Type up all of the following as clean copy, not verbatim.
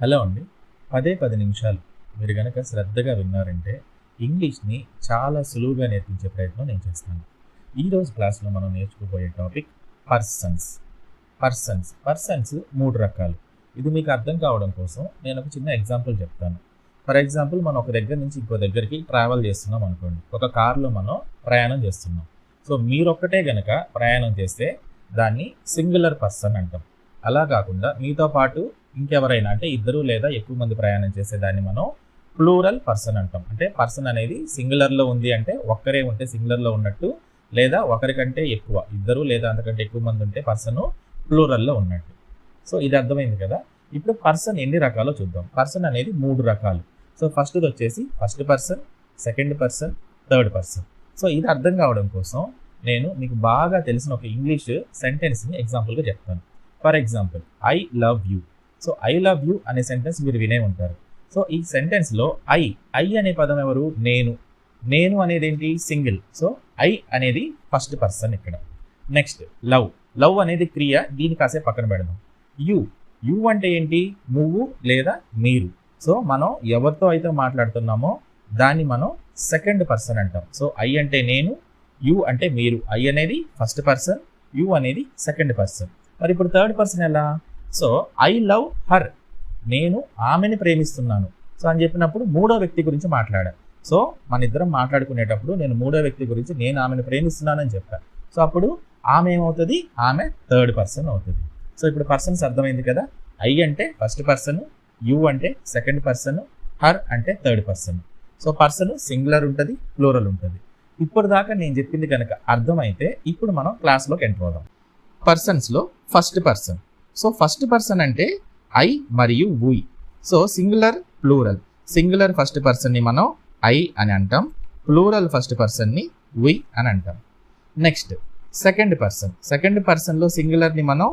Hello అండి. 10 నిమిషాలు మీరు గనక శ్రద్ధగా విన్నారంటే ఇంగ్లీష్‌ని చాలా సులువుగా నేర్పించే ప్రయత్నం నేను చేస్తాను. ఈరోజు క్లాస్‌లో మనం నేర్చుకోబోయే టాపిక్ పర్సన్స్. పర్సన్స్ 3 రకాలు. ఇది మీకు అర్థం కావడం కోసం నేను ఒక చిన్న ఎగ్జాంపుల్ చెప్తాను. ఫర్ ఎగ్జాంపుల్ మనం ఒక దగ్గర నుంచి ఇంకో దగ్గరికి ట్రావెల్ చేస్తున్నాం అనుకోండి. ఒక కార్‌లో మనం ప్రయాణం చేస్తున్నాం. సో మీరొక్కటే గనక ప్రయాణం చేస్తే దాన్ని సింగులర్ పర్సన్ అంటాం. అలా కాకుండా మీతో పాటు ఇంకెవరైనా అంటే ఇద్దరు లేదా ఎక్కువ మంది ప్రయాణం చేసేదాన్ని మనం ప్లూరల్ పర్సన్ అంటాం. అంటే పర్సన్ అనేది సింగులర్లో ఉంది అంటే ఒక్కరే ఉంటే సింగులర్లో ఉన్నట్టు, లేదా ఒకరికంటే ఎక్కువ ఇద్దరు లేదా అంతకంటే ఎక్కువ మంది ఉంటే పర్సన్ ప్లూరల్లో ఉన్నట్టు. సో ఇది అర్థమైంది కదా. ఇప్పుడు పర్సన్ ఎన్ని రకాలో చూద్దాం. పర్సన్ అనేది 3 రకాలు. సో ఫస్ట్ది వచ్చేసి first person, second person, third person. So ఇది అర్థం కావడం కోసం నేను మీకు బాగా తెలిసిన ఒక ఇంగ్లీష్ సెంటెన్స్ని ఎగ్జాంపుల్గా చెప్తాను. For example, I love you. So I love you అనే సెంటెన్స్ మీరు వినే ఉంటారు. సో ఈ సెంటెన్స్లో ఐ అనే పదం ఎవరు? నేను అనేది ఏంటి? సింగిల్. సో ఐ అనేది ఫస్ట్ పర్సన్ ఇక్కడ. నెక్స్ట్ లవ్ అనేది క్రియ, దీన్ని కాసేపు పక్కన పెడదాం. యు అంటే ఏంటి? నువ్వు లేదా మీరు. సో మనం ఎవరితో అయితే మాట్లాడుతున్నామో దాన్ని మనం సెకండ్ పర్సన్ అంటాం. సో ఐ అంటే నేను, యు అంటే మీరు. ఐ అనేది ఫస్ట్ పర్సన్, యు అనేది సెకండ్ పర్సన్. మరి ఇప్పుడు థర్డ్ పర్సన్ ఎలా? సో ఐ లవ్ హర్, నేను ఆమెని ప్రేమిస్తున్నాను. సో అని చెప్పినప్పుడు మూడో వ్యక్తి గురించి మాట్లాడా. సో మన ఇద్దరం మాట్లాడుకునేటప్పుడు నేను మూడో వ్యక్తి గురించి నేను ఆమెను ప్రేమిస్తున్నానని చెప్పాను. సో అప్పుడు ఆమె ఏమవుతుంది? ఆమె థర్డ్ పర్సన్ అవుతుంది. సో ఇప్పుడు పర్సన్స్ అర్థమైంది కదా. ఐ అంటే ఫస్ట్ పర్సన్, యు అంటే సెకండ్ పర్సన్, హర్ అంటే third person. So person singular ఉంటుంది, ప్లూరల్ ఉంటుంది. ఇప్పుడు దాకా నేను చెప్పింది కనుక అర్థమైతే ఇప్పుడు మనం క్లాస్లోకి ఎంటర్ అవుదాం. పర్సన్స్లో first person. So first person అంటే ఐ మరియు we. So singular, plural. Singular first పర్సన్ని మనం ఐ అని అంటాం, ప్లూరల్ ఫస్ట్ పర్సన్ని వి అని అంటాం. Next second person. సెకండ్ పర్సన్లో సింగులర్ని మనం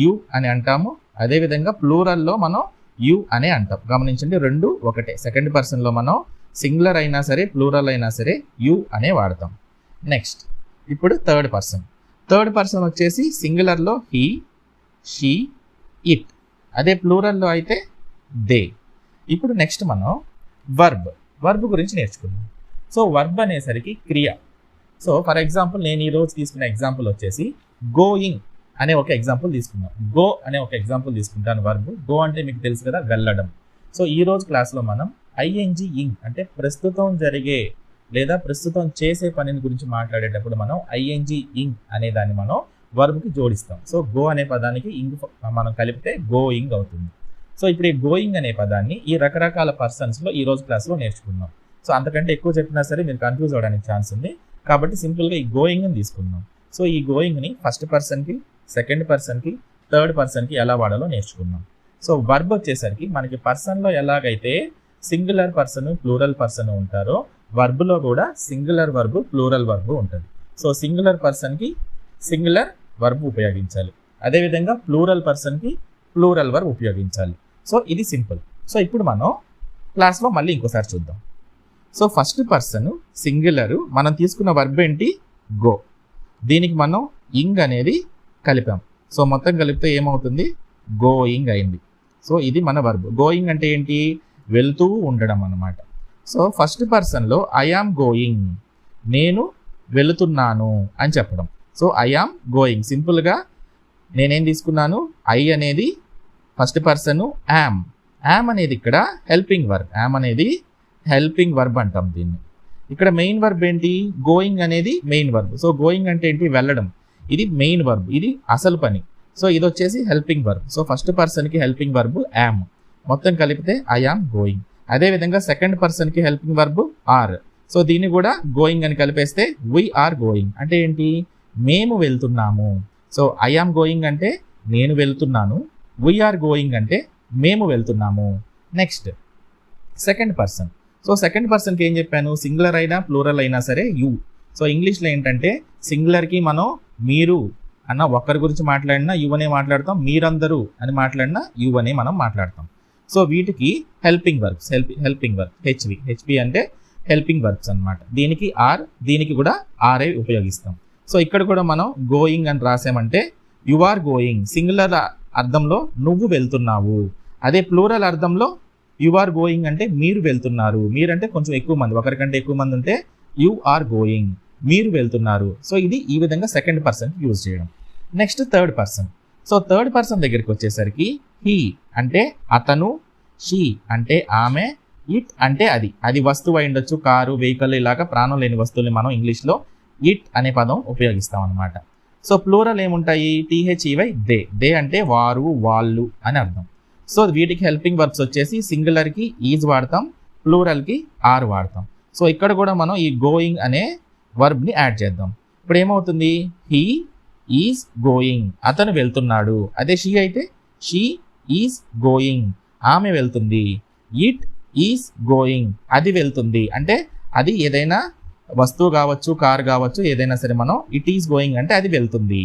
యు అని అంటాము, అదేవిధంగా ప్లూరల్లో మనం యు అనే అంటాం. గమనించండి, రెండు ఒకటే. సెకండ్ పర్సన్లో మనం సింగులర్ అయినా సరే ప్లూరల్ అయినా సరే యు అనే వాడతాం. నెక్స్ట్ ఇప్పుడు థర్డ్ పర్సన్. థర్డ్ పర్సన్ వచ్చేసి సింగులర్లో హీ, షీ, ఇట్. అదే ప్లూరల్లో అయితే దే. ఇప్పుడు నెక్స్ట్ మనం వర్బ్ గురించి నేర్చుకుందాం. సో వర్బ్ అనేసరికి క్రియ. సో ఫర్ ఎగ్జాంపుల్ నేను ఈరోజు తీసుకున్న ఎగ్జాంపుల్ వచ్చేసి గోయింగ్ అనే ఒక ఎగ్జాంపుల్ తీసుకుందాం. గో అనే ఒక ఎగ్జాంపుల్ తీసుకుంటాను. వర్బ్ గో అంటే మీకు తెలుసు కదా, వెళ్ళడం. సో ఈరోజు క్లాస్లో మనం ఇంగ్ అంటే ప్రస్తుతం జరిగే లేదా ప్రస్తుతం చేసే పనిని గురించి మాట్లాడేటప్పుడు మనం ఇంగ్ అనే దాన్ని మనం వర్బ్కి జోడిస్తాం. సో గో అనే పదానికి ఇంగ్ మనం కలిపితే గోయింగ్ అవుతుంది. సో ఇప్పుడు ఈ గోయింగ్ అనే పదాన్ని ఈ రకరకాల పర్సన్స్లో ఈరోజు క్లాస్లో నేర్చుకుందాం. సో అంతకంటే ఎక్కువ చెప్పినా సరే మీరు కన్ఫ్యూజ్ అవ్వడానికి ఛాన్స్ ఉంది. కాబట్టి సింపుల్గా ఈ గోయింగ్ని తీసుకుందాం. సో ఈ గోయింగ్ని ఫస్ట్ పర్సన్కి, సెకండ్ పర్సన్కి, థర్డ్ పర్సన్కి ఎలా వాడాలో నేర్చుకుందాం. సో వర్బ్ వచ్చేసరికి మనకి పర్సన్లో ఎలాగైతే సింగులర్ పర్సన్, ప్లూరల్ పర్సన్ ఉంటారో వర్బ్లో కూడా సింగులర్ వర్బ్, ప్లూరల్ వర్బ్ ఉంటుంది. సో సింగులర్ పర్సన్కి సింగులర్ వర్బ్ ఉపయోగించాలి, అదేవిధంగా ప్లూరల్ పర్సన్కి ప్లూరల్ వర్బ్ ఉపయోగించాలి. సో ఇది సింపుల్. సో ఇప్పుడు మనం క్లాస్లో మళ్ళీ ఇంకోసారి చూద్దాం. సో ఫస్ట్ పర్సన్ సింగులరు, మనం తీసుకున్న వర్బ్ ఏంటి? గో. దీనికి మనం ఇంగ్ అనేది కలిపాం. సో మొత్తం కలిపితే ఏమవుతుంది? గోయింగ్ అయింది. సో ఇది మన వర్బ్. గోయింగ్ అంటే ఏంటి? వెళ్తూ ఉండడం అన్నమాట. సో ఫస్ట్ పర్సన్లో ఐ యామ్ గోయింగ్, నేను వెళుతున్నాను అని చెప్పడం. So I am going. సింపుల్గా నేనేం తీసుకున్నాను? ఐ అనేది ఫస్ట్ పర్సన్, యామ్ అనేది ఇక్కడ హెల్పింగ్ వర్బ్. యామ్ అనేది హెల్పింగ్ వర్బ్ అంటాం దీన్ని. ఇక్కడ మెయిన్ వర్బ్ ఏంటి? గోయింగ్ అనేది మెయిన్ వర్బ్. సో గోయింగ్ అంటే ఏంటి? వెళ్ళడం. ఇది మెయిన్ వర్బ్, ఇది అసలు పని. సో ఇది వచ్చేసి హెల్పింగ్ వర్బ్. సో ఫస్ట్ పర్సన్కి హెల్పింగ్ వర్బ్ యామ్, మొత్తం కలిపితే ఐ యామ్ గోయింగ్. అదేవిధంగా సెకండ్ పర్సన్కి హెల్పింగ్ వర్బ్ ఆర్. సో దీన్ని కూడా గోయింగ్ అని కలిపేస్తే వి ఆర్ గోయింగ్. అంటే ఏంటి? మేము వెళ్తున్నాము. సో ఐ యామ్ గోయింగ్ అంటే నేను వెళ్తున్నాను, వి ఆర్ గోయింగ్ అంటే మేము వెళ్తున్నాము. Next second person. So second పర్సన్కి ఏం చెప్పాను? సింగులర్ అయినా ప్లూరల్ అయినా సరే యు. సో ఇంగ్లీష్లో ఏంటంటే సింగులర్కి మనం మీరు అన్న ఒక్కరి గురించి మాట్లాడినా యు అనే మాట్లాడతాం, మీరందరూ అని మాట్లాడినా యు అనే మనం మాట్లాడతాం. సో వీటికి helping verbs, helping verb HP అంటే హెల్పింగ్ వర్బ్స్ అన్నమాట. దీనికి ఆర్, దీనికి కూడా ఆర్ఏ ఉపయోగిస్తాం. సో ఇక్కడ కూడా మనం గోయింగ్ అని రాసామంటే యు ఆర్ గోయింగ్, సింగులర్ అర్థంలో నువ్వు వెళ్తున్నావు. అదే ప్లూరల్ అర్థంలో యు ఆర్ గోయింగ్ అంటే మీరు వెళ్తున్నారు. మీరంటే కొంచెం ఎక్కువ మంది, ఒకరికంటే ఎక్కువ మంది ఉంటే యు ఆర్ గోయింగ్, మీరు వెళ్తున్నారు. సో ఇది ఈ విధంగా సెకండ్ పర్సన్ యూజ్ చేయడం. Next third person. So third person దగ్గరికి వచ్చేసరికి హీ అంటే అతను, షీ అంటే ఆమె, ఇట్ అంటే అది వస్తువు అయి ఉండొచ్చు, కారు, వెహికల్, ఇలాగా ప్రాణం లేని వస్తువుల్ని మనం ఇంగ్లీష్లో ఇట్ అనే పదం ఉపయోగిస్తాం అనమాట. సో ప్లూరల్ ఏముంటాయి? THEY దే అంటే వారు, వాళ్ళు అని అర్థం. సో వీటికి హెల్పింగ్ వర్బ్స్ వచ్చేసి సింగులర్కి ఈజ్ వాడతాం, ప్లూరల్కి ఆర్ వాడతాం. సో ఇక్కడ కూడా మనం ఈ గోయింగ్ అనే వర్బ్ని యాడ్ చేద్దాం. ఇప్పుడు ఏమవుతుంది? హీ ఈజ్ గోయింగ్, అతను వెళ్తున్నాడు. అదే షీ అయితే షీ ఈజ్ గోయింగ్, ఆమె వెళ్తుంది. ఇట్ ఈజ్ గోయింగ్, అది వెళ్తుంది. అంటే అది ఏదైనా వస్తువు కావచ్చు, కార్ కావచ్చు, ఏదైనా సరే మనం ఇట్ ఈజ్ గోయింగ్ అంటే అది వెళ్తుంది.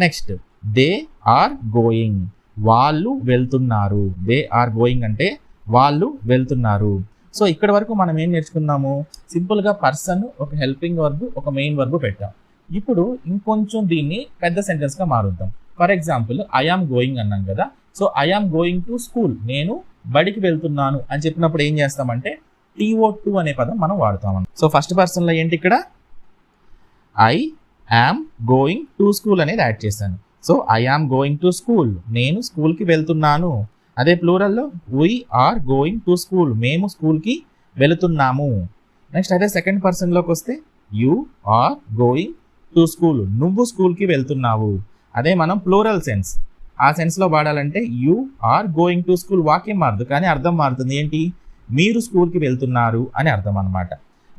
నెక్స్ట్ దే ఆర్ గోయింగ్, వాళ్ళు వెళ్తున్నారు. దే ఆర్ గోయింగ్ అంటే వాళ్ళు వెళ్తున్నారు. సో ఇక్కడ వరకు మనం ఏం నేర్చుకున్నాము? సింపుల్గా పర్సన్, ఒక హెల్పింగ్ వర్బ్, ఒక మెయిన్ వర్బ్ పెట్టాం. ఇప్పుడు ఇంకొంచెం దీన్ని పెద్ద సెంటెన్స్గా మారుద్దాం. For example I am going అన్నాం కదా. So I am going to school, నేను బడికి వెళ్తున్నాను అని చెప్పినప్పుడు ఏం చేస్తామంటే TO2 అనే పదం మనం వాడతాం. సో ఫస్ట్ పర్సన్లో ఏంటి? ఇక్కడ I am going to school అనేది యాడ్ చేశాను. So I am going to school, నేను స్కూల్కి వెళ్తున్నాను. అదే ప్లూరల్లో we are going to school, మేము స్కూల్కి వెళుతున్నాము. నెక్స్ట్ అదే సెకండ్ పర్సన్లోకి వస్తే you are going to school, నువ్వు స్కూల్కి వెళ్తున్నావు. అదే మనం ప్లూరల్ సెన్స్, ఆ సెన్స్లో వాడాలంటే you are going to school, వాక్యం మారదు కానీ అర్థం మారుతుంది. ఏంటి? మీరు స్కూల్కి వెళ్తున్నారు అని అర్థం అనమాట.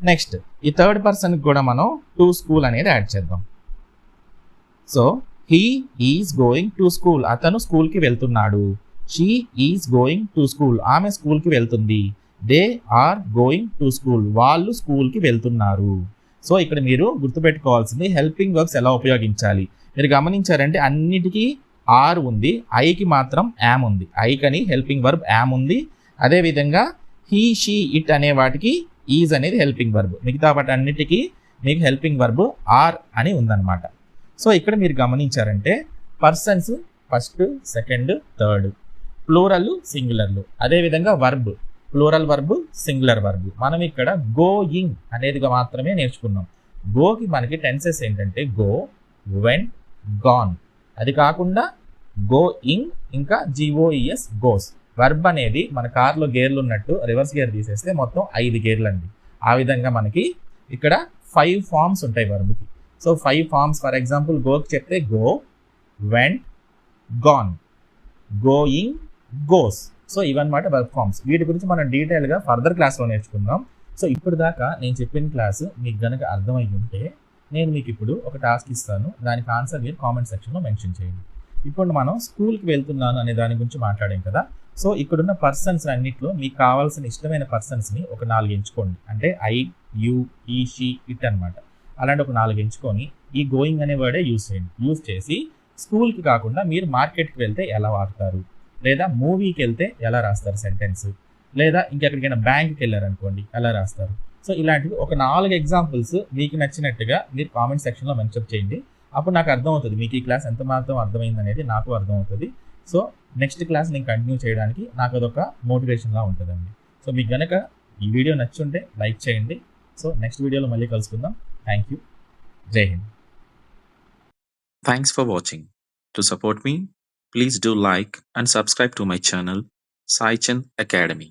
నెక్స్ట్ ఈ థర్డ్ పర్సన్కి కూడా మనం టు స్కూల్ అనేది యాడ్ చేద్దాం. So he is going to school, అతను స్కూల్కి వెళ్తున్నాడు. She is going to school, ఆమె స్కూల్కి వెళ్తుంది. They are going to school, వాళ్ళు స్కూల్కి వెళ్తున్నారు. సో ఇక్కడ మీరు గుర్తుపెట్టుకోవాల్సింది హెల్పింగ్ వర్బ్స్ ఎలా ఉపయోగించాలి. మీరు గమనించారంటే అన్నిటికీ ఆర్ ఉంది, ఐకి మాత్రం యామ్ ఉంది. ఐకని హెల్పింగ్ వర్బ్ యామ్ ఉంది. అదేవిధంగా హీ, షీ, ఇట్ అనే వాటికి ఈజ్ అనేది హెల్పింగ్ వర్బ్. మిగతా వాటి అన్నిటికీ మీకు హెల్పింగ్ వర్బ్ ఆర్ అని ఉందన్నమాట. సో ఇక్కడ మీరు గమనించారంటే persons first, second, third, plural, సింగులర్లు, అదేవిధంగా verb, plural verb, singular verb. మనం ఇక్కడ గోయింగ్ అనేదిగా మాత్రమే నేర్చుకున్నాం. గోకి మనకి టెన్సెస్ ఏంటంటే గో, వెంట్, గాన్. అది కాకుండా గోయింగ్, ఇంకా GOES గోస్. వర్బ్ అనేది మన కార్లో గేర్లు ఉన్నట్టు రివర్స్ గేర్ తీసేస్తే మొత్తం 5 గేర్లు అండి. ఆ విధంగా మనకి ఇక్కడ 5 ఫార్మ్స్ ఉంటాయి వర్బ్కి. So 5 forms. ఫర్ ఎగ్జాంపుల్ గోకి చెప్తే go, went, gone, going, goes. So ఇవన్నమాట వర్బ్ ఫార్మ్స్. వీటి గురించి మనం డీటెయిల్గా ఫర్దర్ క్లాస్లో నేర్చుకుందాం. సో ఇప్పుడు దాకా నేను చెప్పిన క్లాసు మీకు గనక అర్థమై ఉంటే నేను మీకు ఇప్పుడు ఒక టాస్క్ ఇస్తాను. దానికి ఆన్సర్ మీరు కామెంట్ సెక్షన్లో మెన్షన్ చేయండి. ఇప్పుడు మనం స్కూల్కి వెళ్తున్నాను అనే దాని గురించి మాట్లాడాం కదా. సో ఇక్కడున్న పర్సన్స్ అన్నిట్లో మీకు కావాల్సిన ఇష్టమైన పర్సన్స్ని ఒక 4 ఎంచుకోండి. అంటే ఐ, యూ, ఈ, షీ, ఇట్ అనమాట. అలాంటి ఒక 4 ఎంచుకొని ఈ గోయింగ్ అనే వర్డే యూజ్ చేయండి. యూజ్ చేసి స్కూల్కి కాకుండా మీరు మార్కెట్కి వెళ్తే ఎలా వాడతారు, లేదా మూవీకి వెళ్తే ఎలా రాస్తారు సెంటెన్స్, లేదా ఇంకెక్కడికైనా బ్యాంక్కి వెళ్ళారనుకోండి ఎలా రాస్తారు. సో ఇలాంటివి ఒక 4 ఎగ్జాంపుల్స్ మీకు నచ్చినట్టుగా మీరు కామెంట్ సెక్షన్లో మెన్షన్ చేయండి. అప్పుడు నాకు అర్థమవుతుంది మీకు ఈ క్లాస్ ఎంత మాత్రం అర్థమైంది అనేది నాకు అర్థమవుతుంది. సో నెక్స్ట్ క్లాస్ నేను కంటిన్యూ చేయడానికి నాకు అదొక మోటివేషన్లా ఉంటుందండి. సో మీకు కనుక ఈ వీడియో నచ్చుంటే లైక్ చేయండి. సో నెక్స్ట్ వీడియోలో మళ్ళీ కలుసుకుందాం. Thank you. జై Hind. Thanks for watching. To support me, please do like and subscribe to my channel, Sai Chand Academy.